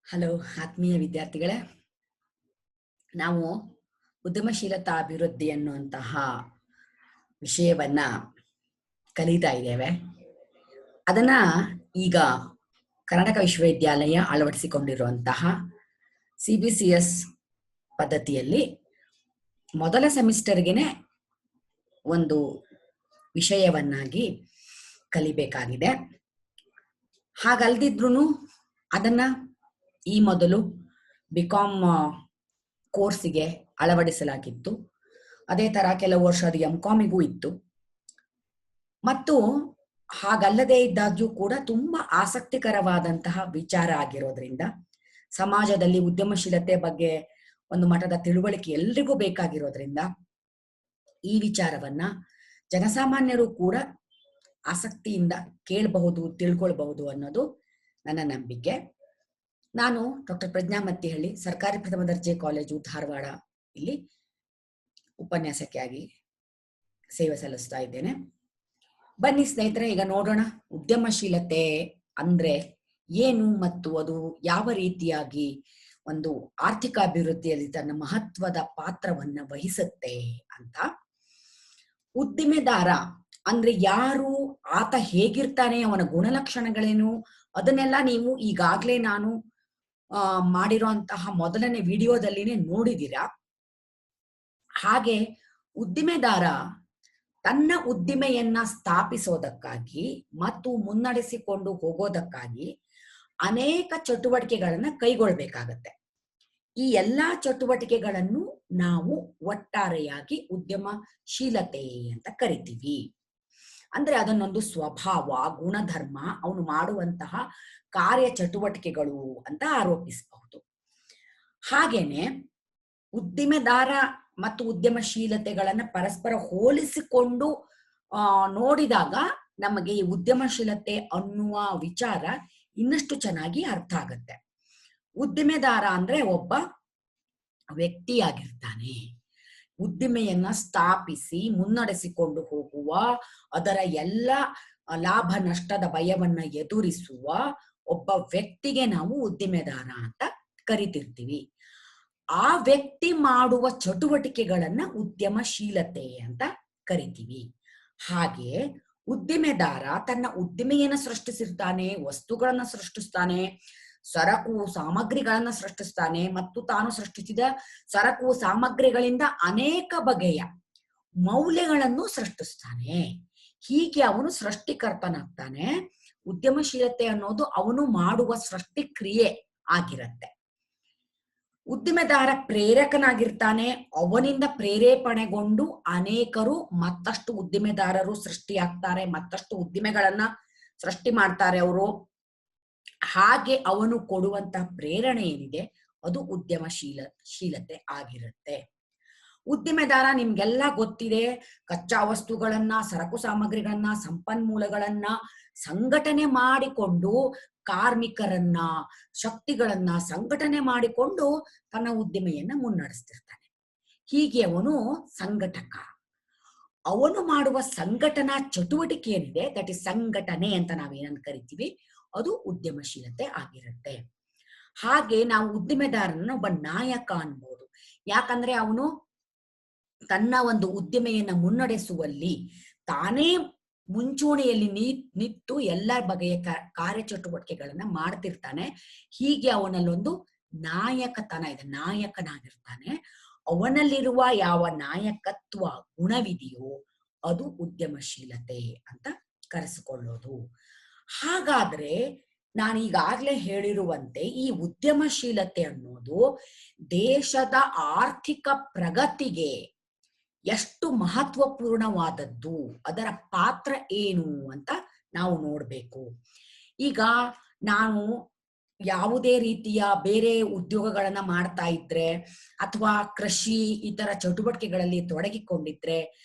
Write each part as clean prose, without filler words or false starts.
Hello ಆತ್ಮೀಯ ವಿದ್ಯಾರ್ಥಿಗಳೇ, ನಾವು ಉದ್ಯಮಶೀಲತಾ ಅಭಿವೃದ್ಧಿ ಅನ್ನುವಂತಹ ವಿಷಯವನ್ನ ಕಲಿತಾ ಇದ್ದೇವೆ. ಅದನ್ನ ಈಗ ಕರ್ನಾಟಕ ವಿಶ್ವವಿದ್ಯಾಲಯ ಅಳವಡಿಸಿಕೊಂಡಿರುವಂತಹ CBCS ಪದ್ಧತಿಯಲ್ಲಿ ಮೊದಲ ಸೆಮಿಸ್ಟರ್ಗೆನೆ ಒಂದು ವಿಷಯವನ್ನಾಗಿ ಕಲಿಬೇಕಾಗಿದೆ. ಹಾಗಲ್ದಿದ್ರೂ ಅದನ್ನ ಈ ಮೊದಲು BCom ಕೋರ್ಸಿಗೆ ಅಳವಡಿಸಲಾಗಿತ್ತು. ಅದೇ ತರ ಕೆಲವು ವರ್ಷ ಅದು MComಗೂ ಇತ್ತು. ಮತ್ತು ಹಾಗಲ್ಲದೆ ಇದ್ದಾಗ್ಯೂ ಕೂಡ ತುಂಬಾ ಆಸಕ್ತಿಕರವಾದಂತಹ ವಿಚಾರ ಆಗಿರೋದ್ರಿಂದ ಸಮಾಜದಲ್ಲಿ ಉದ್ಯಮಶೀಲತೆ ಬಗ್ಗೆ ಒಂದು ಮಟ್ಟದ ತಿಳುವಳಿಕೆ ಎಲ್ರಿಗೂ ಬೇಕಾಗಿರೋದ್ರಿಂದ ಈ ವಿಚಾರವನ್ನ ಜನಸಾಮಾನ್ಯರು ಕೂಡ ಆಸಕ್ತಿಯಿಂದ ಕೇಳಬಹುದು, ತಿಳ್ಕೊಳ್ಬಹುದು ಅನ್ನೋದು ನನ್ನ ನಂಬಿಕೆ. ನಾನು ಡಾಕ್ಟರ್ ಪ್ರಜ್ಞಾ ಮತ್ತಿಹಳ್ಳಿ, ಸರ್ಕಾರಿ ಪ್ರಥಮ ದರ್ಜೆ ಕಾಲೇಜು ಧಾರವಾಡ ಇಲ್ಲಿ ಉಪನ್ಯಾಸಕಿ ಆಗಿ ಸೇವೆ ಸಲ್ಲಿಸ್ತಾ ಇದ್ದೇನೆ. ಬನ್ನಿ ಸ್ನೇಹಿತರೆ, ಈಗ ನೋಡೋಣ ಉದ್ಯಮಶೀಲತೆ ಅಂದ್ರೆ ಏನು ಮತ್ತು ಅದು ಯಾವ ರೀತಿಯಾಗಿ ಒಂದು ಆರ್ಥಿಕ ಅಭಿವೃದ್ಧಿಯಲ್ಲಿ ತನ್ನ ಮಹತ್ವದ ಪಾತ್ರವನ್ನ ವಹಿಸುತ್ತೆ ಅಂತ. ಉದ್ದಿಮೆದಾರ ಅಂದ್ರೆ ಯಾರು, ಆತ ಹೇಗಿರ್ತಾನೆ, ಅವನ ಗುಣಲಕ್ಷಣಗಳೇನು, ಅದನ್ನೆಲ್ಲ ನೀವು ಈಗಾಗ್ಲೇ ನಾನು ಮಾಡಿರುವಂತಹ ಮೊದಲನೇ ವಿಡಿಯೋದಲ್ಲಿನೇ ನೋಡಿದೀರಾ. ಹಾಗೆ ಉದ್ದಿಮೆದಾರ ತನ್ನ ಉದ್ದಿಮೆಯನ್ನ ಸ್ಥಾಪಿಸೋದಕ್ಕಾಗಿ ಮತ್ತು ಮುನ್ನಡೆಸಿಕೊಂಡು ಹೋಗೋದಕ್ಕಾಗಿ ಅನೇಕ ಚಟುವಟಿಕೆಗಳನ್ನ ಕೈಗೊಳ್ಬೇಕಾಗತ್ತೆ. ಈ ಎಲ್ಲಾ ಚಟುವಟಿಕೆಗಳನ್ನು ನಾವು ಒಟ್ಟಾರೆಯಾಗಿ ಉದ್ಯಮಶೀಲತೆ ಅಂತ ಕರಿತೀವಿ. ಅಂದ್ರೆ ಅದನ್ನೊಂದು ಸ್ವಭಾವ, ಗುಣಧರ್ಮ, ಅವನು ಮಾಡುವಂತಹ ಕಾರ್ಯ ಚಟುವಟಿಕೆಗಳು ಅಂತ ಆರೋಪಿಸಬಹುದು. ಹಾಗೇನೆ ಉದ್ದಿಮೆದಾರ ಮತ್ತು ಉದ್ಯಮಶೀಲತೆಗಳನ್ನ ಪರಸ್ಪರ ಹೋಲಿಸಿಕೊಂಡು ನೋಡಿದಾಗ ನಮಗೆ ಈ ಉದ್ಯಮಶೀಲತೆ ಅನ್ನುವ ವಿಚಾರ ಇನ್ನಷ್ಟು ಚೆನ್ನಾಗಿ ಅರ್ಥ ಆಗತ್ತೆ. ಉದ್ದಿಮೆದಾರ ಅಂದ್ರೆ ಒಬ್ಬ ವ್ಯಕ್ತಿಯಾಗಿರ್ತಾನೆ. ಉದ್ದಿಮೆಯನ್ನ ಸ್ಥಾಪಿಸಿ ಮುನ್ನಡೆಸಿಕೊಂಡು ಹೋಗುವ, ಅದರ ಎಲ್ಲ ಲಾಭ ನಷ್ಟದ ಭಯವನ್ನ ಎದುರಿಸುವ ಒಬ್ಬ ವ್ಯಕ್ತಿಗೆ ನಾವು ಉದ್ದಿಮೆದಾರ ಅಂತ ಕರಿತಿರ್ತೀವಿ. ಆ ವ್ಯಕ್ತಿ ಮಾಡುವ ಚಟುವಟಿಕೆಗಳನ್ನ ಉದ್ಯಮಶೀಲತೆ ಅಂತ ಕರಿತೀವಿ. ಹಾಗೆ ಉದ್ದಿಮೆದಾರ ತನ್ನ ಉದ್ದಿಮೆಯನ್ನ ಸೃಷ್ಟಿಸಿರ್ತಾನೆ, ವಸ್ತುಗಳನ್ನ ಸೃಷ್ಟಿಸ್ತಾನೆ, ಸರಕು ಸಾಮಗ್ರಿಗಳನ್ನ ಸೃಷ್ಟಿಸ್ತಾನೆ ಮತ್ತು ತಾನು ಸೃಷ್ಟಿಸಿದ ಸರಕು ಸಾಮಗ್ರಿಗಳಿಂದ ಅನೇಕ ಬಗೆಯ ಮೌಲ್ಯಗಳನ್ನು ಸೃಷ್ಟಿಸ್ತಾನೆ. ಹೀಗೆ ಅವನು ಸೃಷ್ಟಿಕರ್ತನಾಗ್ತಾನೆ. ಉದ್ಯಮಶೀಲತೆ ಅನ್ನೋದು ಅವನು ಮಾಡುವ ಸೃಷ್ಟಿ ಕ್ರಿಯೆ ಆಗಿರತ್ತೆ. ಉದ್ದಿಮೆದಾರ ಪ್ರೇರಕನಾಗಿರ್ತಾನೆ. ಅವನಿಂದ ಪ್ರೇರೇಪಣೆಗೊಂಡು ಅನೇಕರು ಮತ್ತಷ್ಟು ಉದ್ದಿಮೆದಾರರು ಸೃಷ್ಟಿಯಾಗ್ತಾರೆ, ಮತ್ತಷ್ಟು ಉದ್ದಿಮೆಗಳನ್ನ ಸೃಷ್ಟಿ ಮಾಡ್ತಾರೆ ಅವರು. ಹಾಗೆ ಅವನು ಕೊಡುವಂತಹ ಪ್ರೇರಣೆ ಏನಿದೆ ಅದು ಉದ್ಯಮಶೀಲತೆ ಆಗಿರುತ್ತೆ. ಉದ್ದಿಮೆದಾರ ನಿಮ್ಗೆಲ್ಲ ಗೊತ್ತಿದೆ, ಕಚ್ಚಾ ವಸ್ತುಗಳನ್ನ, ಸರಕು ಸಾಮಗ್ರಿಗಳನ್ನ, ಸಂಪನ್ಮೂಲಗಳನ್ನ ಸಂಘಟನೆ ಮಾಡಿಕೊಂಡು, ಕಾರ್ಮಿಕರನ್ನ, ಶಕ್ತಿಗಳನ್ನ ಸಂಘಟನೆ ಮಾಡಿಕೊಂಡು ತನ್ನ ಉದ್ದಿಮೆಯನ್ನ ಮುನ್ನಡೆಸ್ತಿರ್ತಾನೆ. ಹೀಗೆ ಅವನು ಸಂಘಟಕ. ಅವನು ಮಾಡುವ ಸಂಘಟನಾ ಚಟುವಟಿಕೆ ಏನಿದೆ, ದಟ್ ಇಸ್ ಸಂಘಟನೆ ಅಂತ ನಾವೇನಂತ ಕರಿತೀವಿ, ಅದು ಉದ್ಯಮಶೀಲತೆ ಆಗಿರುತ್ತೆ. ಹಾಗೆ ನಾವು ಉದ್ದಿಮೆದಾರನ ಒಬ್ಬ ನಾಯಕ ಅನ್ಬೋದು. ಯಾಕಂದ್ರೆ ಅವನು ತನ್ನ ಒಂದು ಉದ್ದಿಮೆಯನ್ನ ಮುನ್ನಡೆಸುವಲ್ಲಿ ತಾನೇ ಮುಂಚೂಣಿಯಲ್ಲಿ ನಿಂತು ಎಲ್ಲ ಬಗೆಯ ಕಾರ್ಯಚಟುವಟಿಕೆಗಳನ್ನ ಮಾಡ್ತಿರ್ತಾನೆ. ಹೀಗೆ ಅವನಲ್ಲೊಂದು ನಾಯಕತನ ಇದೆ, ನಾಯಕನಾಗಿರ್ತಾನೆ. ಅವನಲ್ಲಿರುವ ಯಾವ ನಾಯಕತ್ವ ಗುಣವಿದೆಯೋ ಅದು ಉದ್ಯಮಶೀಲತೆ ಅಂತ ಕರೆಸಿಕೊಳ್ಳೋದು. ಹಾಗಾದ್ರೆ ನಾನು ಈಗಾಗ್ಲೇ ಹೇಳಿರುವಂತೆ ಈ ಉದ್ಯಮಶೀಲತೆ ಅನ್ನೋದು ದೇಶದ ಆರ್ಥಿಕ ಪ್ರಗತಿಗೆ ಎಷ್ಟು ಮಹತ್ವಪೂರ್ಣವಾದದ್ದು, ಅದರ ಪಾತ್ರ ಏನು ಅಂತ ನಾವು ನೋಡ್ಬೇಕು. ಈಗ ನಾನು ಯಾವುದೇ ರೀತಿಯ ಬೇರೆ ಉದ್ಯೋಗಗಳನ್ನ ಮಾಡ್ತಾ ಇದ್ರೆ ಅಥವಾ ಕೃಷಿ ಇತರ ಚಟುವಟಿಕೆಗಳಲ್ಲಿ ತೊಡಗಿಕೊಂಡಿದ್ರೆ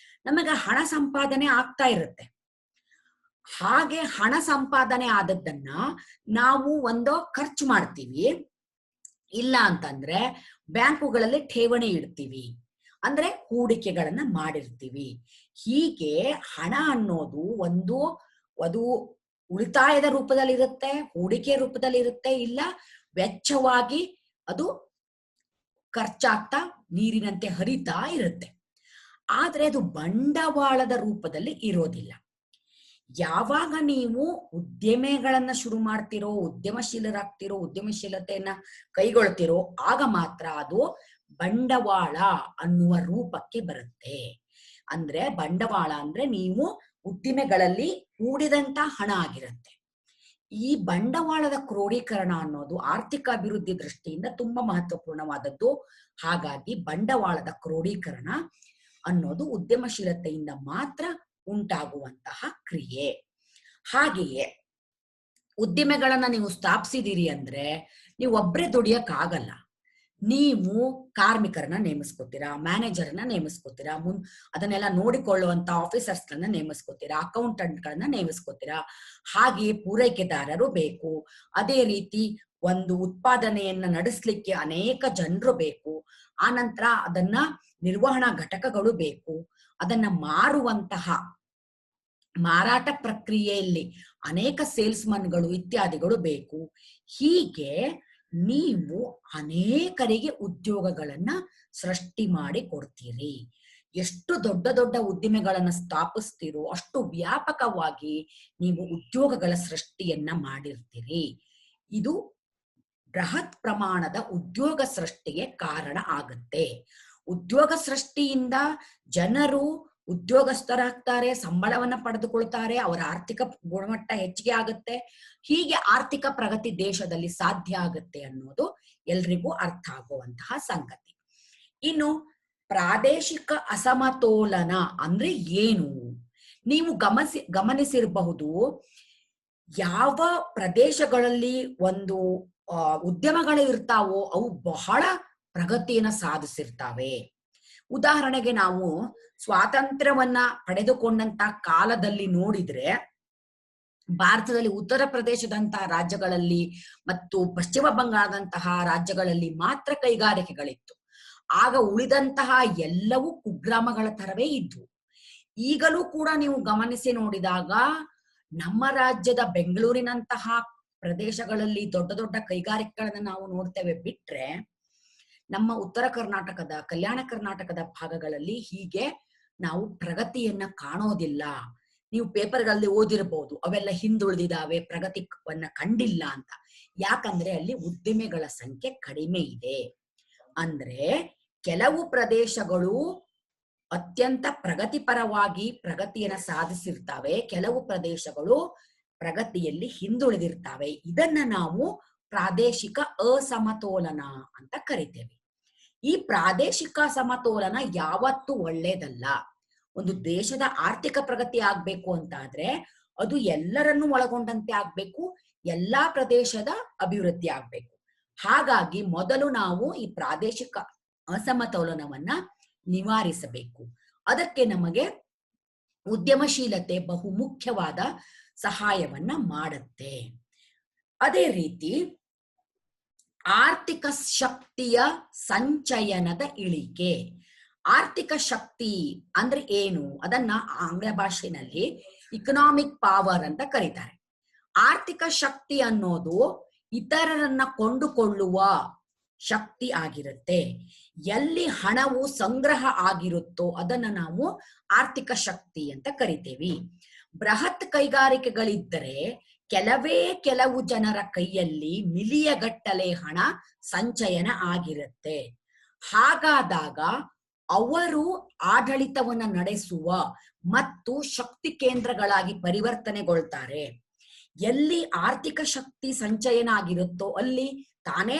ನಮಗೆ ಹಣ ಸಂಪಾದನೆ ಆಗ್ತಾ ಇರುತ್ತೆ. ಹಾಗೆ ಹಣ ಸಂಪಾದನೆ ಆದದ್ದನ್ನ ನಾವು ಒಂದು ಖರ್ಚು ಮಾಡ್ತೀವಿ, ಇಲ್ಲ ಅಂತಂದ್ರೆ ಬ್ಯಾಂಕುಗಳಲ್ಲಿ ಠೇವಣಿ ಇಡ್ತೀವಿ, ಅಂದ್ರೆ ಹೂಡಿಕೆಗಳನ್ನ ಮಾಡಿರ್ತೀವಿ. ಹೀಗೆ ಹಣ ಅನ್ನೋದು ಅದು ಉಳಿತಾಯದ ರೂಪದಲ್ಲಿ ಇರುತ್ತೆ, ಹೂಡಿಕೆ ರೂಪದಲ್ಲಿ ಇರುತ್ತೆ, ಇಲ್ಲ ವೆಚ್ಚವಾಗಿ ಅದು ಖರ್ಚಾಗ್ತಾ ನೀರಿನಂತೆ ಹರಿತಾ ಇರುತ್ತೆ. ಆದ್ರೆ ಅದು ಬಂಡವಾಳದ ರೂಪದಲ್ಲಿ ಇರೋದಿಲ್ಲ. ಯಾವಾಗ ನೀವು ಉದ್ಯಮಗಳನ್ನ ಶುರು ಮಾಡ್ತಿರೋ, ಉದ್ಯಮಶೀಲರಾಗ್ತಿರೋ, ಉದ್ಯಮಶೀಲತೆಯನ್ನ ಕೈಗೊಳ್ತಿರೋ, ಆಗ ಮಾತ್ರ ಅದು ಬಂಡವಾಳ ಅನ್ನುವ ರೂಪಕ್ಕೆ ಬರುತ್ತೆ. ಅಂದ್ರೆ ಬಂಡವಾಳ ಅಂದ್ರೆ ನೀವು ಉದ್ದಿಮೆಗಳಲ್ಲಿ ಹೂಡಿದಂತ ಹಣ ಆಗಿರುತ್ತೆ. ಈ ಬಂಡವಾಳದ ಕ್ರೋಢೀಕರಣ ಅನ್ನೋದು ಆರ್ಥಿಕ ಅಭಿವೃದ್ಧಿ ದೃಷ್ಟಿಯಿಂದ ತುಂಬಾ ಮಹತ್ವಪೂರ್ಣವಾದದ್ದು. ಹಾಗಾಗಿ ಬಂಡವಾಳದ ಕ್ರೋಢೀಕರಣ ಅನ್ನೋದು ಉದ್ಯಮಶೀಲತೆಯಿಂದ ಮಾತ್ರ ಉಂಟಾಗುವಂತಹ ಕ್ರಿಯೆ. ಹಾಗೆಯೇ ಉದ್ದಿಮೆಗಳನ್ನ ನೀವು ಸ್ಥಾಪಿಸಿದಿರಿ ಅಂದ್ರೆ ನೀವು ಒಬ್ಬರೇ ದುಡಿಯಕ್ಕಾಗಲ್ಲ. ನೀವು ಕಾರ್ಮಿಕರನ್ನ ನೇಮಿಸ್ಕೋತೀರಾ, ಮ್ಯಾನೇಜರ್ನ ನೇಮಿಸ್ಕೋತೀರಾ, ಅದನ್ನೆಲ್ಲ ನೋಡಿಕೊಳ್ಳುವಂತ ಆಫೀಸರ್ಸ್ಗಳನ್ನ ನೇಮಿಸ್ಕೋತೀರಾ, ಅಕೌಂಟೆಂಟ್ಗಳನ್ನ ನೇಮಿಸ್ಕೋತೀರಾ. ಹಾಗೆಯೇ ಪೂರೈಕೆದಾರರು ಬೇಕು. ಅದೇ ರೀತಿ ಒಂದು ಉತ್ಪಾದನೆಯನ್ನ ನಡೆಸಲಿಕ್ಕೆ ಅನೇಕ ಜನರು ಬೇಕು. ಆನಂತರ ಅದನ್ನ ನಿರ್ವಹಣಾ ಘಟಕಗಳು ಬೇಕು. ಅದನ್ನ ಮಾರುವಂತಹ ಮಾರಾಟ ಪ್ರಕ್ರಿಯೆಯಲ್ಲಿ ಅನೇಕ ಸೇಲ್ಸ್ಮನ್ಗಳು ಇತ್ಯಾದಿಗಳು ಬೇಕು. ಹೀಗೆ ನೀವು ಅನೇಕರಿಗೆ ಉದ್ಯೋಗಗಳನ್ನ ಸೃಷ್ಟಿ ಮಾಡಿ ಕೊಡ್ತೀರಿ. ಎಷ್ಟು ದೊಡ್ಡ ದೊಡ್ಡ ಉದ್ದಿಮೆಗಳನ್ನ ಸ್ಥಾಪಿಸ್ತೀರೋ ಅಷ್ಟು ವ್ಯಾಪಕವಾಗಿ ನೀವು ಉದ್ಯೋಗಗಳ ಸೃಷ್ಟಿಯನ್ನ ಮಾಡಿರ್ತೀರಿ. ಇದು ಬೃಹತ್ ಪ್ರಮಾಣದ ಉದ್ಯೋಗ ಸೃಷ್ಟಿಗೆ ಕಾರಣ ಆಗುತ್ತೆ. ಉದ್ಯೋಗ ಸೃಷ್ಟಿಯಿಂದ ಜನರು ಉದ್ಯೋಗಸ್ಥರಾಗ್ತಾರೆ, ಸಂಬಳವನ್ನ ಪಡೆದುಕೊಳ್ತಾರೆ, ಅವರ ಆರ್ಥಿಕ ಗುಣಮಟ್ಟ ಹೆಚ್ಚಿಗೆ ಆಗುತ್ತೆ. ಹೀಗೆ ಆರ್ಥಿಕ ಪ್ರಗತಿ ದೇಶದಲ್ಲಿ ಸಾಧ್ಯ ಆಗುತ್ತೆ ಅನ್ನೋದು ಎಲ್ರಿಗೂ ಅರ್ಥ ಆಗುವಂತಹ ಸಂಗತಿ. ಇನ್ನು ಪ್ರಾದೇಶಿಕ ಅಸಮತೋಲನ ಅಂದ್ರೆ ಏನು? ನೀವು ಗಮನಿಸಿರಬಹುದು, ಯಾವ ಪ್ರದೇಶಗಳಲ್ಲಿ ಒಂದು ಉದ್ಯಮಗಳು ಇರ್ತಾವೋ ಅವು ಬಹಳ ಪ್ರಗತಿಯನ್ನ ಸಾಧಿಸಿರ್ತಾವೆ. ಉದಾಹರಣೆಗೆ ನಾವು ಸ್ವಾತಂತ್ರ್ಯವನ್ನ ಪಡೆದುಕೊಂಡಂತ ಕಾಲದಲ್ಲಿ ನೋಡಿದ್ರೆ ಭಾರತದಲ್ಲಿ ಉತ್ತರ ಪ್ರದೇಶದಂತಹ ರಾಜ್ಯಗಳಲ್ಲಿ ಮತ್ತು ಪಶ್ಚಿಮ ಬಂಗಾಳದಂತಹ ರಾಜ್ಯಗಳಲ್ಲಿ ಮಾತ್ರ ಕೈಗಾರಿಕೆಗಳಿತ್ತು. ಆಗ ಉಳಿದಂತಹ ಎಲ್ಲವೂ ಕುಗ್ರಾಮಗಳ ತರವೇ ಇದ್ವು. ಈಗಲೂ ಕೂಡ ನೀವು ಗಮನಿಸಿ ನೋಡಿದಾಗ ನಮ್ಮ ರಾಜ್ಯದ ಬೆಂಗಳೂರಿನಂತಹ ಪ್ರದೇಶಗಳಲ್ಲಿ ದೊಡ್ಡ ದೊಡ್ಡ ಕೈಗಾರಿಕೆಗಳನ್ನ ನಾವು ನೋಡ್ತೇವೆ. ಬಿಟ್ರೆ ನಮ್ಮ ಉತ್ತರ ಕರ್ನಾಟಕದ, ಕಲ್ಯಾಣ ಕರ್ನಾಟಕದ ಭಾಗಗಳಲ್ಲಿ ಹೀಗೆ ನಾವು ಪ್ರಗತಿಯನ್ನ ಕಾಣೋದಿಲ್ಲ. ನೀವು ಪೇಪರ್ಗಳಲ್ಲಿ ಓದಿರಬಹುದು, ಅವೆಲ್ಲ ಹಿಂದುಳಿದಿದ್ದಾವೆ, ಪ್ರಗತಿವನ್ನ ಕಂಡಿಲ್ಲ ಅಂತ. ಯಾಕಂದ್ರೆ ಅಲ್ಲಿ ಉದ್ದಿಮೆಗಳ ಸಂಖ್ಯೆ ಕಡಿಮೆ ಇದೆ. ಅಂದ್ರೆ ಕೆಲವು ಪ್ರದೇಶಗಳು ಅತ್ಯಂತ ಪ್ರಗತಿಪರವಾಗಿ ಪ್ರಗತಿಯನ್ನ ಸಾಧಿಸಿರ್ತಾವೆ, ಕೆಲವು ಪ್ರದೇಶಗಳು ಪ್ರಗತಿಯಲ್ಲಿ ಹಿಂದುಳಿದಿರ್ತಾವೆ. ಇದನ್ನ ನಾವು ಪ್ರಾದೇಶಿಕ ಅಸಮತೋಲನ ಅಂತ ಕರಿತೇವೆ. ಈ ಪ್ರಾದೇಶಿಕ ಸಮತೋಲನ ಯಾವತ್ತೂ ಒಳ್ಳೇದಲ್ಲ. ಒಂದು ದೇಶದ ಆರ್ಥಿಕ ಪ್ರಗತಿ ಆಗ್ಬೇಕು ಅಂತಾದ್ರೆ ಅದು ಎಲ್ಲರನ್ನೂ ಒಳಗೊಂಡಂತೆ ಆಗ್ಬೇಕು, ಎಲ್ಲಾ ಪ್ರದೇಶದ ಅಭಿವೃದ್ಧಿ ಆಗ್ಬೇಕು. ಹಾಗಾಗಿ ಮೊದಲು ನಾವು ಈ ಪ್ರಾದೇಶಿಕ ಅಸಮತೋಲನವನ್ನ ನಿವಾರಿಸಬೇಕು. ಅದಕ್ಕೆ ನಮಗೆ ಉದ್ಯಮಶೀಲತೆ ಬಹು ಮುಖ್ಯವಾದ ಸಹಾಯವನ್ನ ಮಾಡುತ್ತೆ. ಅದೇ ರೀತಿ ಆರ್ಥಿಕ ಶಕ್ತಿಯ ಸಂಚಯನದ ಇಳಿಕೆ. ಆರ್ಥಿಕ ಶಕ್ತಿ ಅಂದ್ರೆ ಏನು? ಅದನ್ನ ಆಂಗ್ಲ ಭಾಷೆಯಲ್ಲಿ ಇಕನಾಮಿಕ್ ಪವರ್ ಅಂತ ಕರೀತಾರೆ. ಆರ್ಥಿಕ ಶಕ್ತಿ ಅನ್ನೋದು ಇತರರನ್ನ ಕೊಂಡುಕೊಳ್ಳುವ ಶಕ್ತಿ ಆಗಿರುತ್ತೆ. ಎಲ್ಲಿ ಹಣವು ಸಂಗ್ರಹ ಆಗಿರುತ್ತೋ ಅದನ್ನ ನಾವು ಆರ್ಥಿಕ ಶಕ್ತಿ ಅಂತ ಕರಿತೇವಿ. ಬೃಹತ್ ಕೈಗಾರಿಕೆಗಳಿದ್ದರೆ ಕೆಲವು ಜನರ ಕೈಯಲ್ಲಿ ಮಿಲಿಯಗಟ್ಟಲೆ ಹಣ ಸಂಚಯನ ಆಗಿರುತ್ತೆ. ಹಾಗಾದಾಗ ಅವರು ಆಡಳಿತವನ್ನ ನಡೆಸುವ ಮತ್ತು ಶಕ್ತಿ ಕೇಂದ್ರಗಳಾಗಿ ಪರಿವರ್ತನೆಗೊಳ್ತಾರೆ. ಎಲ್ಲಿ ಆರ್ಥಿಕ ಶಕ್ತಿ ಸಂಚಯನ ಆಗಿರುತ್ತೋ ಅಲ್ಲಿ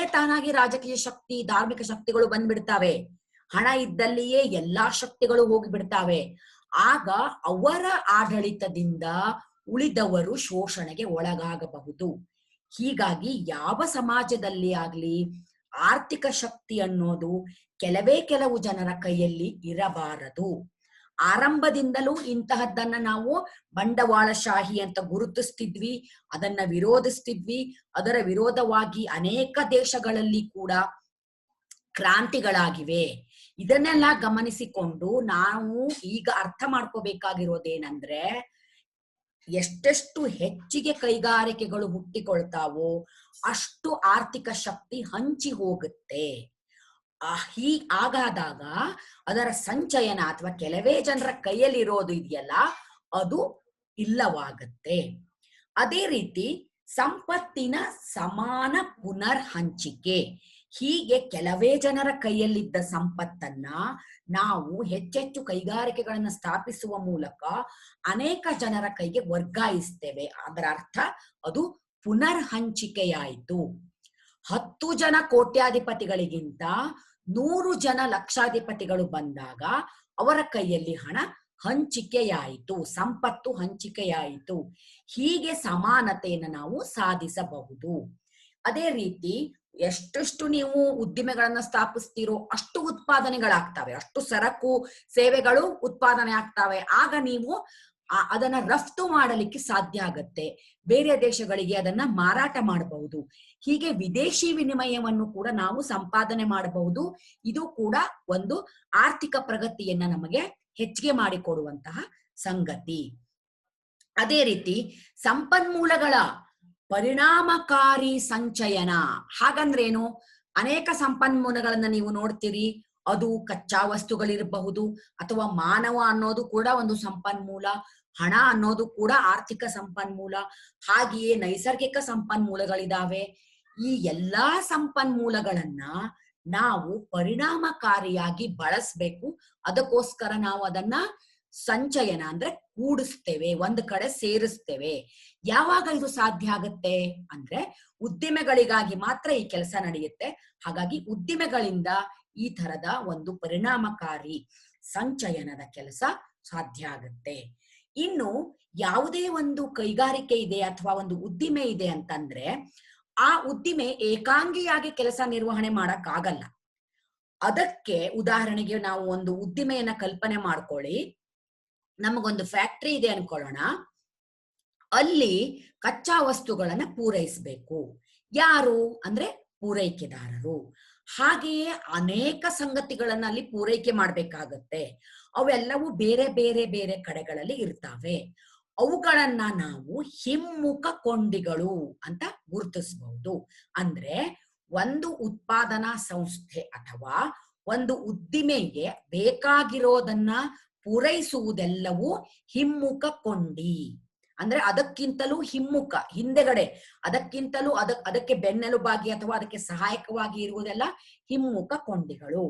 ತಾನಾಗಿ ರಾಜಕೀಯ ಶಕ್ತಿ, ಧಾರ್ಮಿಕ ಶಕ್ತಿಗಳು ಬಂದ್ಬಿಡ್ತಾವೆ. ಹಣ ಇದ್ದಲ್ಲಿಯೇ ಎಲ್ಲಾ ಶಕ್ತಿಗಳು ಹೋಗಿಬಿಡ್ತಾವೆ. ಆಗ ಅವರ ಆಡಳಿತದಿಂದ ಉಳಿದವರು ಶೋಷಣೆಗೆ ಒಳಗಾಗಬಹುದು. ಹೀಗಾಗಿ ಯಾವ ಸಮಾಜದಲ್ಲಿ ಆಗ್ಲಿ ಆರ್ಥಿಕ ಶಕ್ತಿ ಅನ್ನೋದು ಕೆಲವು ಜನರ ಕೈಯಲ್ಲಿ ಇರಬಾರದು. ಆರಂಭದಿಂದಲೂ ಇಂತಹದ್ದನ್ನ ನಾವು ಬಂಡವಾಳಶಾಹಿ ಅಂತ ಗುರುತಿಸ್ತಿದ್ವಿ, ಅದನ್ನ ವಿರೋಧಿಸ್ತಿದ್ವಿ. ಅದರ ವಿರೋಧವಾಗಿ ಅನೇಕ ದೇಶಗಳಲ್ಲಿ ಕೂಡ ಕ್ರಾಂತಿಗಳಾಗಿವೆ. ಇದನ್ನೆಲ್ಲ ಗಮನಿಸಿಕೊಂಡು ನಾವು ಈಗ ಅರ್ಥ ಮಾಡ್ಕೋಬೇಕಾಗಿರೋದೇನಂದ್ರೆ ಎಷ್ಟೆಷ್ಟು ಹೆಚ್ಚಿಗೆ ಕೈಗಾರಿಕೆಗಳು ಹುಟ್ಟಿಕೊಳ್ತಾವೋ ಅಷ್ಟು ಆರ್ಥಿಕ ಶಕ್ತಿ ಹಂಚಿ ಹೋಗುತ್ತೆ. ಹಾಗಾದಾಗ ಅದರ ಸಂಚಯನ ಅಥವಾ ಕೆಲವೇ ಜನರ ಕೈಯಲ್ಲಿ ಇರೋದು ಇದೆಯಲ್ಲ ಅದು ಇಲ್ಲವಾಗುತ್ತೆ. ಅದೇ ರೀತಿ ಸಂಪತ್ತಿನ ಸಮಾನ ಪುನರ್ ಹಂಚಿಕೆ. ಹೀಗೆ ಕೆಲವೇ ಜನರ ಕೈಯಲ್ಲಿದ್ದ ಸಂಪತ್ತನ್ನ ನಾವು ಹೆಚ್ಚೆಚ್ಚು ಕೈಗಾರಿಕೆಗಳನ್ನ ಸ್ಥಾಪಿಸುವ ಮೂಲಕ ಅನೇಕ ಜನರ ಕೈಗೆ ವರ್ಗಾಯಿಸ್ತೇವೆ. ಅದರ ಅರ್ಥ ಅದು ಪುನರ್ ಹಂಚಿಕೆಯಾಯಿತು. 10 ಜನ ಕೋಟ್ಯಾಧಿಪತಿಗಳಿಗಿಂತ 100 ಜನ ಲಕ್ಷಾಧಿಪತಿಗಳು ಬಂದಾಗ ಅವರ ಕೈಯಲ್ಲಿ ಹಣ ಹಂಚಿಕೆಯಾಯಿತು, ಸಂಪತ್ತು ಹಂಚಿಕೆಯಾಯಿತು. ಹೀಗೆ ಸಮಾನತೆಯನ್ನು ನಾವು ಸಾಧಿಸಬಹುದು. ಅದೇ ರೀತಿ ಎಷ್ಟೆಷ್ಟು ನೀವು ಉದ್ದಿಮೆಗಳನ್ನ ಸ್ಥಾಪಿಸ್ತೀರೋ ಅಷ್ಟು ಉತ್ಪಾದನೆಗಳಾಗ್ತವೆ, ಅಷ್ಟು ಸರಕು ಸೇವೆಗಳು ಉತ್ಪಾದನೆ ಆಗ್ತವೆ. ಆಗ ನೀವು ಅದನ್ನ ರಫ್ತು ಮಾಡಲಿಕ್ಕೆ ಸಾಧ್ಯ ಆಗತ್ತೆ, ಬೇರೆ ದೇಶಗಳಿಗೆ ಅದನ್ನ ಮಾರಾಟ ಮಾಡಬಹುದು. ಹೀಗೆ ವಿದೇಶಿ ವಿನಿಮಯವನ್ನು ಕೂಡ ನಾವು ಸಂಪಾದನೆ ಮಾಡಬಹುದು. ಇದು ಕೂಡ ಒಂದು ಆರ್ಥಿಕ ಪ್ರಗತಿಯನ್ನ ನಮಗೆ ಹೆಚ್ಚಿಗೆ ಮಾಡಿಕೊಡುವಂತಹ ಸಂಗತಿ. ಅದೇ ರೀತಿ ಸಂಪನ್ಮೂಲಗಳ ಪರಿಣಾಮಕಾರಿ ಸಂಚಯನ. ಹಾಗಂದ್ರೇನು? ಅನೇಕ ಸಂಪನ್ಮೂಲಗಳನ್ನ ನೀವು ನೋಡ್ತೀರಿ, ಅದು ಕಚ್ಚಾ ವಸ್ತುಗಳಿರಬಹುದು ಅಥವಾ ಮಾನವ ಅನ್ನೋದು ಕೂಡ ಒಂದು ಸಂಪನ್ಮೂಲ, ಹಣ ಅನ್ನೋದು ಕೂಡ ಆರ್ಥಿಕ ಸಂಪನ್ಮೂಲ, ಹಾಗೆಯೇ ನೈಸರ್ಗಿಕ ಸಂಪನ್ಮೂಲಗಳಿದಾವೆ. ಈ ಎಲ್ಲಾ ಸಂಪನ್ಮೂಲಗಳನ್ನ ನಾವು ಪರಿಣಾಮಕಾರಿಯಾಗಿ ಬಳಸ್ಬೇಕು. ಅದಕ್ಕೋಸ್ಕರ ನಾವು ಅದನ್ನ ಸಂಚಯನ ಅಂದ್ರೆ ಕೂಡಿಸ್ತೇವೆ, ಒಂದ್ ಕಡೆ ಸೇರಿಸ್ತೇವೆ. ಯಾವಾಗ ಇದು ಸಾಧ್ಯ ಆಗತ್ತೆ ಅಂದ್ರೆ ಉದ್ದಿಮೆಗಳಿಗಾಗಿ ಮಾತ್ರ ಈ ಕೆಲಸ ನಡೆಯುತ್ತೆ. ಹಾಗಾಗಿ ಉದ್ದಿಮೆಗಳಿಂದ ಈ ತರದ ಒಂದು ಪರಿಣಾಮಕಾರಿ ಸಂಚಯನದ ಕೆಲಸ ಸಾಧ್ಯ ಆಗುತ್ತೆ. ಇನ್ನು ಯಾವುದೇ ಒಂದು ಕೈಗಾರಿಕೆ ಇದೆ ಅಥವಾ ಒಂದು ಉದ್ದಿಮೆ ಇದೆ ಅಂತಂದ್ರೆ ಆ ಉದ್ದಿಮೆ ಏಕಾಂಗಿಯಾಗಿ ಕೆಲಸ ನಿರ್ವಹಣೆ ಮಾಡಕ್ ಆಗಲ್ಲ. ಅದಕ್ಕೆ ಉದಾಹರಣೆಗೆ ನಾವು ಒಂದು ಉದ್ದಿಮೆಯನ್ನ ಕಲ್ಪನೆ ಮಾಡ್ಕೊಳ್ಳಿ. ನಮಗೊಂದು ಫ್ಯಾಕ್ಟ್ರಿ ಇದೆ ಅನ್ಕೊಳ್ಳೋಣ, ಅಲ್ಲಿ ಕಚ್ಚಾ ವಸ್ತುಗಳನ್ನ ಪೂರೈಸಬೇಕು. ಯಾರು ಅಂದ್ರೆ ಪೂರೈಕೆದಾರರು. ಹಾಗೆಯೇ ಅನೇಕ ಸಂಗತಿಗಳನ್ನ ಅಲ್ಲಿ ಪೂರೈಕೆ ಮಾಡ್ಬೇಕಾಗತ್ತೆ. ಅವೆಲ್ಲವೂ ಬೇರೆ ಬೇರೆ ಬೇರೆ ಕಡೆಗಳಲ್ಲಿ ಇರ್ತಾವೆ. ಅವುಗಳನ್ನ ನಾವು ಹಿಮ್ಮುಖ ಕೊಂಡಿಗಳು ಅಂತ ಗುರುತಿಸಬಹುದು. ಅಂದ್ರೆ ಒಂದು ಉತ್ಪಾದನಾ ಸಂಸ್ಥೆ ಅಥವಾ ಒಂದು ಉದ್ದಿಮೆಗೆ ಬೇಕಾಗಿರೋದನ್ನ ಪೂರೈಸುವುದೆಲ್ಲವೂ ಹಿಮ್ಮುಖ ಕೊಂಡಿ. ಅಂದ್ರೆ ಅದಕ್ಕಿಂತಲೂ ಹಿಮ್ಮುಖ, ಹಿಂದೆಗಡೆ, ಅದಕ್ಕಿಂತಲೂ ಅದಕ್ಕೆ ಬೆನ್ನೆಲುಬಾಗಿ ಅಥವಾ ಅದಕ್ಕೆ ಸಹಾಯಕವಾಗಿ ಇರುವುದೆಲ್ಲ ಹಿಮ್ಮುಖ ಕೊಂಡಿಗಳು.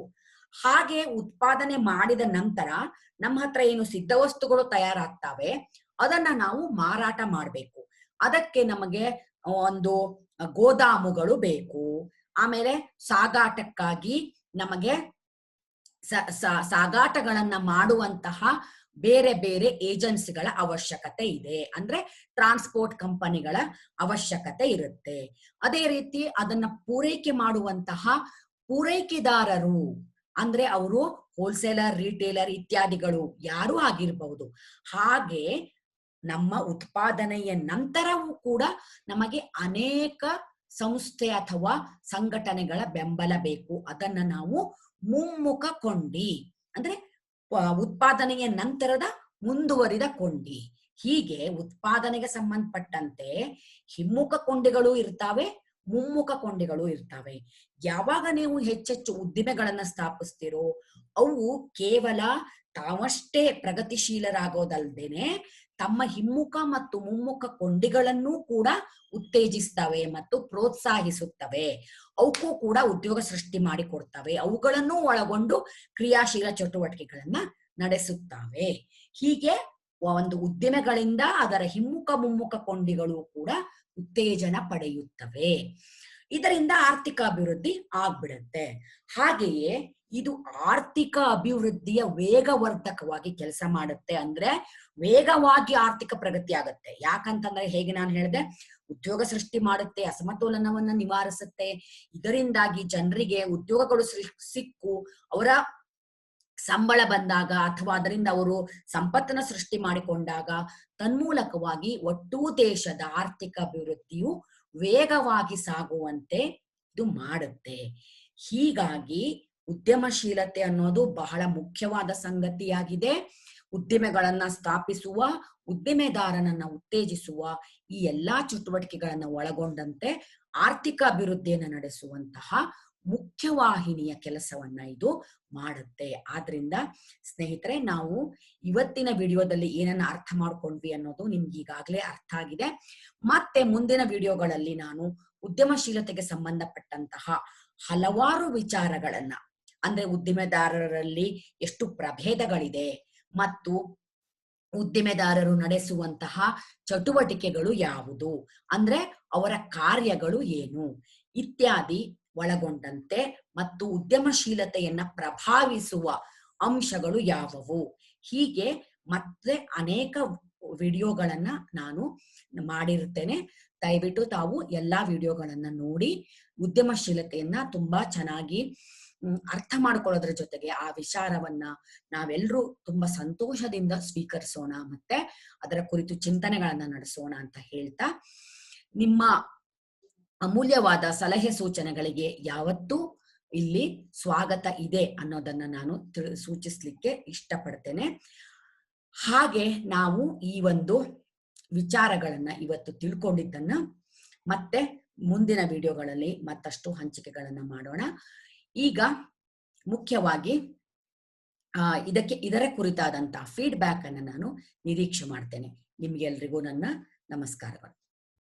ಹಾಗೆ ಉತ್ಪಾದನೆ ಮಾಡಿದ ನಂತರ ನಮ್ಮ ಹತ್ರ ಏನು ಸಿದ್ಧ ವಸ್ತುಗಳು ತಯಾರಾಗ್ತವೆ ಅದನ್ನ ನಾವು ಮಾರಾಟ ಮಾಡ್ಬೇಕು. ಅದಕ್ಕೆ ನಮಗೆ ಒಂದು ಗೋದಾಮುಗಳು ಬೇಕು. ಆಮೇಲೆ ಸಾಗಾಟಕ್ಕಾಗಿ ನಮಗೆ ಸಾಗಾಟಗಳನ್ನ ಮಾಡುವಂತಹ ಬೇರೆ ಬೇರೆ ಏಜೆನ್ಸಿಗಳ ಅವಶ್ಯಕತೆ ಇದೆ. ಅಂದ್ರೆ ಟ್ರಾನ್ಸ್ಪೋರ್ಟ್ ಕಂಪನಿಗಳ ಅವಶ್ಯಕತೆ ಇರುತ್ತೆ. ಅದೇ ರೀತಿ ಅದನ್ನ ಪೂರೈಕೆ ಮಾಡುವಂತಹ ಪೂರೈಕೆದಾರರು ಅಂದ್ರೆ ಅವರು ಹೋಲ್ಸೇಲರ್, ರಿಟೇಲರ್ ಇತ್ಯಾದಿಗಳು ಯಾರು ಆಗಿರಬಹುದು. ಹಾಗೆ ನಮ್ಮ ಉತ್ಪಾದನೆಯ ನಂತರವೂ ಕೂಡ ನಮಗೆ ಅನೇಕ ಸಂಸ್ಥೆ ಅಥವಾ ಸಂಘಟನೆಗಳ ಬೆಂಬಲ ಬೇಕು. ಅದನ್ನ ನಾವು ಮುಮ್ಮುಖ ಕೊಂಡಿ ಅಂದ್ರೆ ಉತ್ಪಾದನೆಯ ನಂತರದ ಮುಂದುವರಿದ ಕೊಂಡಿ. ಹೀಗೆ ಉತ್ಪಾದನೆಗೆ ಸಂಬಂಧಪಟ್ಟಂತೆ ಹಿಮ್ಮುಖ ಕೊಂಡಿಗಳು ಇರ್ತಾವೆ, ಮುಮ್ಮುಖ ಕೊಂಡಿಗಳು ಇರ್ತಾವೆ. ಯಾವಾಗ ನೀವು ಹೆಚ್ಚೆಚ್ಚು ಉದ್ದಿಮೆಗಳನ್ನ ಸ್ಥಾಪಿಸ್ತಿರೋ ಅವು ಕೇವಲ ತಾವಷ್ಟೇ ಪ್ರಗತಿಶೀಲರಾಗೋದಲ್ದೇನೆ ತಮ್ಮ ಹಿಮ್ಮುಖ ಮತ್ತು ಮುಮ್ಮುಖ ಕೊಂಡಿಗಳನ್ನೂ ಕೂಡ ಉತ್ತೇಜಿಸ್ತವೆ ಮತ್ತು ಪ್ರೋತ್ಸಾಹಿಸುತ್ತವೆ. ಅವಕ್ಕೂ ಕೂಡ ಉದ್ಯೋಗ ಸೃಷ್ಟಿ ಮಾಡಿಕೊಡ್ತವೆ. ಅವುಗಳನ್ನೂ ಒಳಗೊಂಡು ಕ್ರಿಯಾಶೀಲ ಚಟುವಟಿಕೆಗಳನ್ನ ನಡೆಸುತ್ತವೆ. ಹೀಗೆ ಒಂದು ಉದ್ದಿಮೆಗಳಿಂದ ಅದರ ಹಿಮ್ಮುಖ ಮುಮ್ಮುಖ ಕೊಂಡಿಗಳು ಕೂಡ ಉತ್ತೇಜನ ಪಡೆಯುತ್ತವೆ. ಇದರಿಂದ ಆರ್ಥಿಕ ಅಭಿವೃದ್ಧಿ ಆಗ್ಬಿಡುತ್ತೆ. ಹಾಗೆಯೇ ಇದು ಆರ್ಥಿಕ ಅಭಿವೃದ್ಧಿಯ ವೇಗವರ್ಧಕವಾಗಿ ಕೆಲಸ ಮಾಡುತ್ತೆ. ಅಂದ್ರೆ ವೇಗವಾಗಿ ಆರ್ಥಿಕ ಪ್ರಗತಿ ಆಗುತ್ತೆ. ಯಾಕಂತಂದ್ರೆ ಹೇಗೆ ನಾನು ಹೇಳಿದೆ, ಉದ್ಯೋಗ ಸೃಷ್ಟಿ ಮಾಡುತ್ತೆ, ಅಸಮತೋಲನವನ್ನ ನಿವಾರಿಸುತ್ತೆ. ಇದರಿಂದಾಗಿ ಜನರಿಗೆ ಉದ್ಯೋಗಗಳು ಸಿಕ್ಕು ಅವರ ಸಂಬಳ ಬಂದಾಗ ಅಥವಾ ಅದರಿಂದ ಅವರು ಸಂಪತ್ತನ್ನ ಸೃಷ್ಟಿ ಮಾಡಿಕೊಂಡಾಗ ತನ್ಮೂಲಕವಾಗಿ ಒಟ್ಟೂ ದೇಶದ ಆರ್ಥಿಕ ಅಭಿವೃದ್ಧಿಯು ವೇಗವಾಗಿ ಸಾಗುವಂತೆ ಇದು ಮಾಡುತ್ತೆ. ಹೀಗಾಗಿ ಉದ್ಯಮಶೀಲತೆ ಅನ್ನೋದು ಬಹಳ ಮುಖ್ಯವಾದ ಸಂಗತಿಯಾಗಿದೆ. ಉದ್ದಿಮೆಗಳನ್ನ ಸ್ಥಾಪಿಸುವ ಉದ್ದಿಮೆದಾರನನ್ನ ಉತ್ತೇಜಿಸುವ ಈ ಎಲ್ಲಾ ಚಟುವಟಿಕೆಗಳನ್ನ ಒಳಗೊಂಡಂತೆ ಆರ್ಥಿಕ ಅಭಿವೃದ್ಧಿಯನ್ನು ನಡೆಸುವಂತಹ ಮುಖ್ಯವಾಹಿನಿಯ ಕೆಲಸವನ್ನ ಇದು ಮಾಡುತ್ತೆ. ಆದ್ರಿಂದ ಸ್ನೇಹಿತರೆ, ನಾವು ಇವತ್ತಿನ ವಿಡಿಯೋದಲ್ಲಿ ಏನನ್ನ ಅರ್ಥ ಮಾಡ್ಕೊಂಡ್ವಿ ಅನ್ನೋದು ನಿಮ್ಗೆ ಈಗಾಗಲೇ ಅರ್ಥ ಆಗಿದೆ. ಮತ್ತೆ ಮುಂದಿನ ವಿಡಿಯೋಗಳಲ್ಲಿ ನಾನು ಉದ್ಯಮಶೀಲತೆಗೆ ಸಂಬಂಧಪಟ್ಟಂತಹ ಹಲವಾರು ವಿಚಾರಗಳನ್ನ, ಅಂದ್ರೆ ಉದ್ದಿಮೆದಾರರಲ್ಲಿ ಎಷ್ಟು ಪ್ರಭೇದಗಳಿದೆ ಮತ್ತು ಉದ್ದಿಮೆದಾರರು ನಡೆಸುವಂತಹ ಚಟುವಟಿಕೆಗಳು ಯಾವುದು, ಅಂದ್ರೆ ಅವರ ಕಾರ್ಯಗಳು ಏನು ಇತ್ಯಾದಿ ಒಳಗೊಂಡಂತೆ ಮತ್ತು ಉದ್ಯಮಶೀಲತೆಯನ್ನ ಪ್ರಭಾವಿಸುವ ಅಂಶಗಳು ಯಾವುವು, ಹೀಗೆ ಮತ್ತೆ ಅನೇಕ ವಿಡಿಯೋಗಳನ್ನ ನಾನು ಮಾಡಿರ್ತೇನೆ. ದಯವಿಟ್ಟು ತಾವು ಎಲ್ಲಾ ವಿಡಿಯೋಗಳನ್ನ ನೋಡಿ ಉದ್ಯಮಶೀಲತೆಯನ್ನ ತುಂಬಾ ಚೆನ್ನಾಗಿ ಅರ್ಥ ಮಾಡ್ಕೊಳ್ಳೋದ್ರ ಜೊತೆಗೆ ಆ ವಿಚಾರವನ್ನ ನಾವೆಲ್ಲರೂ ತುಂಬಾ ಸಂತೋಷದಿಂದ ಸ್ವೀಕರಿಸೋಣ, ಮತ್ತೆ ಅದರ ಕುರಿತು ಚಿಂತನೆಗಳನ್ನ ನಡೆಸೋಣ ಅಂತ ಹೇಳ್ತಾ, ನಿಮ್ಮ ಅಮೂಲ್ಯವಾದ ಸಲಹೆ ಸೂಚನೆಗಳಿಗೆ ಯಾವತ್ತೂ ಇಲ್ಲಿ ಸ್ವಾಗತ ಇದೆ ಅನ್ನೋದನ್ನ ನಾನು ಸೂಚಿಸ್ಲಿಕ್ಕೆ ಇಷ್ಟಪಡ್ತೇನೆ. ಹಾಗೆ ನಾವು ಈ ಒಂದು ವಿಚಾರಗಳನ್ನ ಇವತ್ತು ತಿಳ್ಕೊಂಡಿದ್ದನ್ನ ಮತ್ತೆ ಮುಂದಿನ ವಿಡಿಯೋಗಳಲ್ಲಿ ಮತ್ತಷ್ಟು ಹಂಚಿಕೆಗಳನ್ನ ಮಾಡೋಣ. ಈಗ ಮುಖ್ಯವಾಗಿ ಇದರ ಕುರಿತಾದಂತಹ ಫೀಡ್ಬ್ಯಾಕ್ ಅನ್ನ ನಾನು ನಿರೀಕ್ಷೆ ಮಾಡ್ತೇನೆ. ನಿಮ್ಗೆಲ್ರಿಗೂ ನನ್ನ ನಮಸ್ಕಾರಗಳು.